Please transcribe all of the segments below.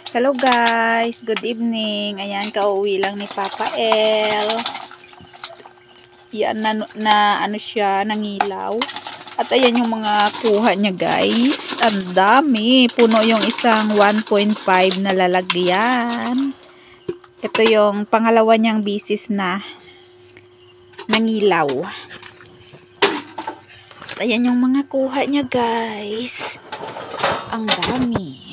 Hello guys, good evening. Ayan, kauwi lang ni Papa El. Yan na ano siya, nangilaw. At ayan yung mga kuha niya guys. Ang dami. Puno yung isang 1.5 na lalagyan. Ito yung pangalawa niyang bisis na nangilaw. At ayan yung mga kuha niya guys. Ang dami.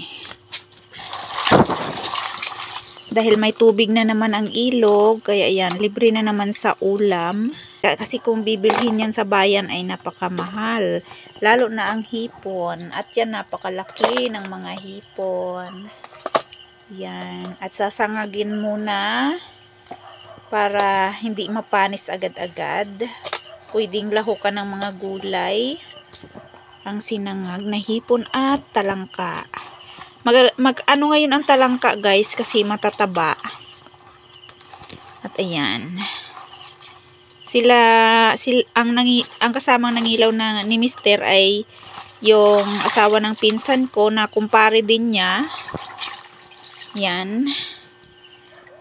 Dahil may tubig na naman ang ilog, kaya yan, libre na naman sa ulam. Kasi kung bibilhin yan sa bayan ay napakamahal. Lalo na ang hipon. At yan, napakalaki ng mga hipon. Yan. At sasangagin muna para hindi mapanis agad-agad. Pwedeng lahukan ng mga gulay. Ang sinangag na hipon at talangka. Ano ngayon ang talangka guys kasi matataba. At ayan. Ang kasamang nangilaw ni Mister ay yung asawa ng pinsan ko na kumpare din niya. Yan.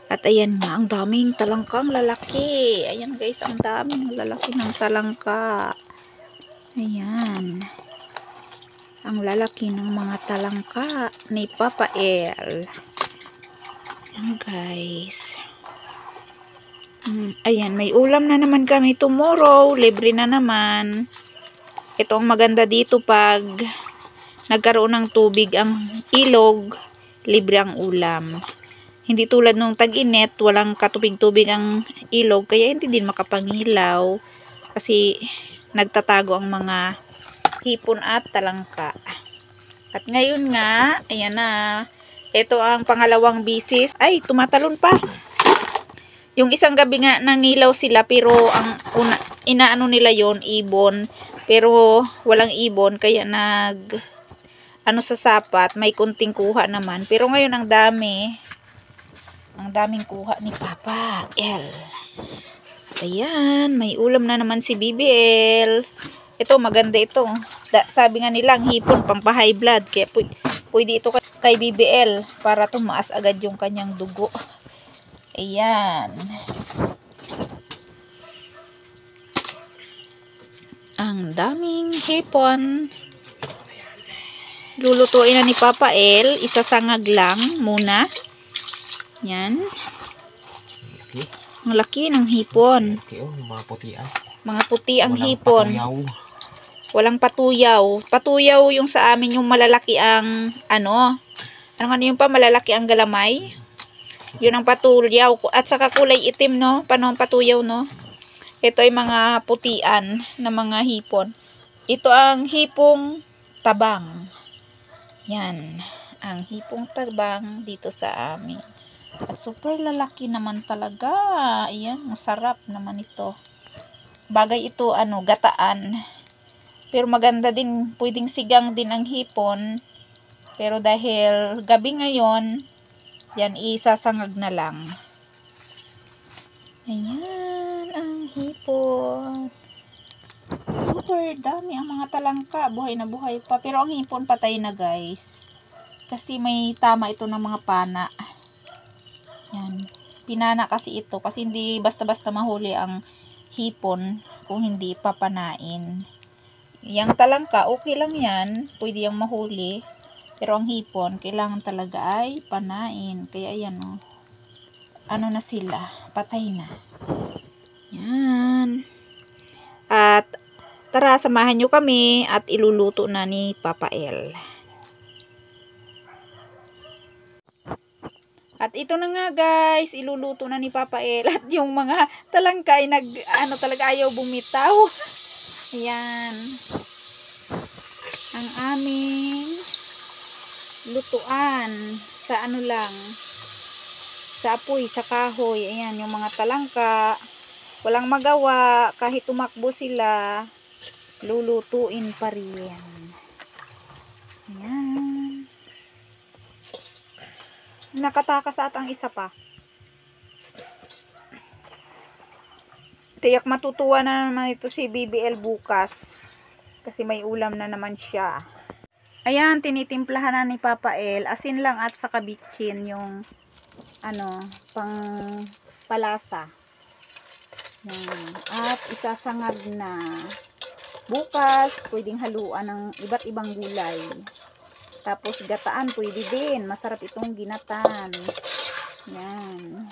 At ayan nga, ang daming talangkang lalaki. Ayan guys, ang daming lalaki ng talangka. Ayan. Ang lalaki ng mga talangka ni Papa El. Ayan guys. Ayan, may ulam na naman kami tomorrow. Libre na naman. Ito ang maganda dito pag nagkaroon ng tubig ang ilog, libre ang ulam. Hindi tulad nung tag-init, walang katubig-tubig ang ilog, kaya hindi din makapangilaw. Kasi nagtatago ang mga hipon at talangka. At ngayon nga, ayan na, ito ang pangalawang bisis. Ay, tumatalon pa. Yung isang gabi nga nangilaw sila, pero ang inaano nila yon ibon. Pero walang ibon, kaya ano sa sapat, may kunting kuha naman. Pero ngayon ang dami. Ang daming kuha ni Papa El. At ayan, may ulam na naman si BBL. Ito, maganda ito. Sabi nga nila, ang hipon, pampa-high blood. Kaya pwede ito kay BBL para tumaas agad yung kanyang dugo. Ayan. Ang daming hipon. Lulutuin na ni Papa El. Isasangag lang muna. Yan. Ang laki ng hipon. Mga puti Mga puti ang hipon. Walang patuyaw. Patuyaw yung sa amin, yung malalaki ang ano yung pa malalaki ang galamay. Yun ang patuyaw. At saka kulay itim, no? Paano ang patuyaw, no? Ito ay mga putian na mga hipon. Ito ang hipong tabang. Yan. Ang hipong tabang dito sa amin. At super lalaki naman talaga. Ayan, masarap naman ito. Bagay ito, gataan. Pero maganda din, pwedeng sigang din ang hipon. Pero dahil gabi ngayon, yan, isasangag na lang. Ayan, ang hipon. Super dami ang mga talangka. Buhay na buhay pa. Pero ang hipon patay na guys. Kasi may tama ito ng mga pana. Yan. Pinana kasi ito. Kasi hindi basta-basta mahuli ang hipon kung hindi papanain. Yang talangka, okay lang yan. Pwede yung mahuli. Pero ang hipon, kailangan talaga ay panain. Kaya ayan o. Ano na sila? Patay na. Yan. At tara, samahan nyo kami at iluluto na ni Papa El. At ito na nga guys, iluluto na ni Papa El. At yung mga talangka ay talaga ayaw bumitaw. Ayan. Ang aming lutuan sa sa apoy, sa kahoy. Ayan, yung mga talangka. Walang magawa. Kahit tumakbo sila, lulutuin pa rin. Ayan. Nakatakas at ang isa pa. Tiyak matutuwa na naman ito si BBL bukas. Kasi may ulam na naman siya. Ayan, tinitimplahan na ni Papa El. Asin lang at saka bitchin yung pang palasa. Yan. At isasangag na. Bukas, pwedeng haluan ng iba't ibang gulay. Tapos gataan, pwede din. Masarap itong ginatan. Yan.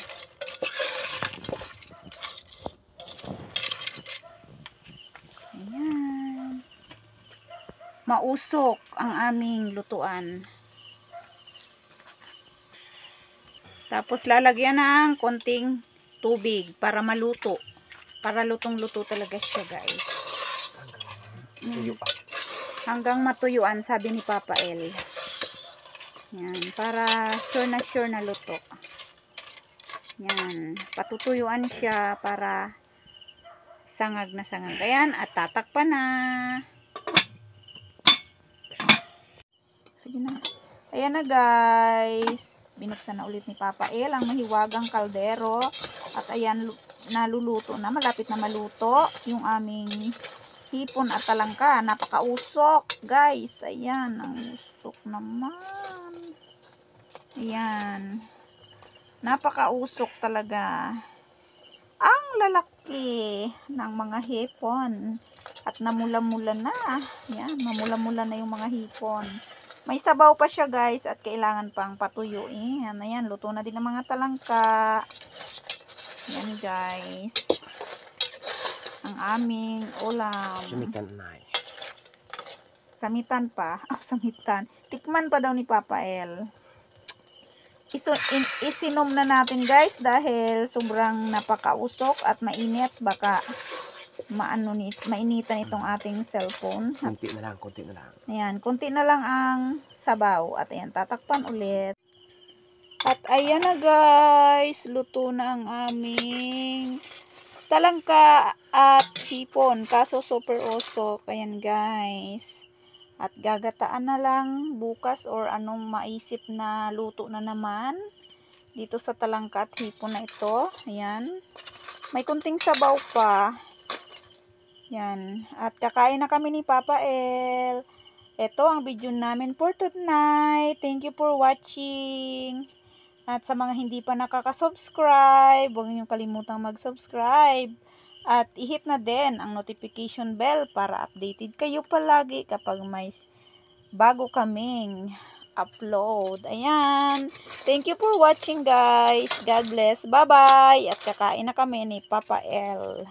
Ayan. Mausok ang aming lutuan. Tapos lalagyan ng konting tubig para maluto. Para lutong-luto talaga siya, guys. Tuyo pa. Hanggang matuyuan, sabi ni Papa El. Yan, para sure na luto. Yan, patutuyuan siya para sangag na sangag. Ayan, at tatakpan na. Sige na. Ayan na, guys. Binuksan na ulit ni Papa El ang mahiwagang kaldero. At ayan, naluluto na. Malapit na maluto yung aming hipon at talangka. Napakausok, guys. Ayan, ang usok naman. Ayan. Napakausok talaga. Ang lalaki ng mga hipon. At namula-mula na. Ayan, mamula-mula na yung mga hipon. May sabaw pa siya, guys, at kailangan pang patuyuin. Ayan, luto na din ang mga talangka. Ayan, guys. Ang aming ulam. Sumitan na. Samitan pa. Samitan. Tikman pa daw ni Papa El. Isinom na natin, guys, dahil sobrang napakausok at mainit. Baka mainitan itong ating cellphone. Konti na lang, konti na lang. Ayan, konti na lang ang sabaw. At ayan, tatakpan ulit. At ayan na, guys. Luto na ang aming talangka at hipon. Kaso super usok. Ayan, guys. At gagataan na lang bukas or anong maisip na luto na naman. Dito sa talangka at hipon na ito. Ayan. May kunting sabaw pa. Yan. At kakain na kami ni Papa El. Ito ang video namin for tonight. Thank you for watching. At sa mga hindi pa nakaka-subscribe, huwag niyong kalimutang mag-subscribe. At i-hit na din ang notification bell para updated kayo palagi kapag may bago kaming upload. Ayan. Thank you for watching, guys. God bless. Bye-bye. At kakain na kami ni Papa El.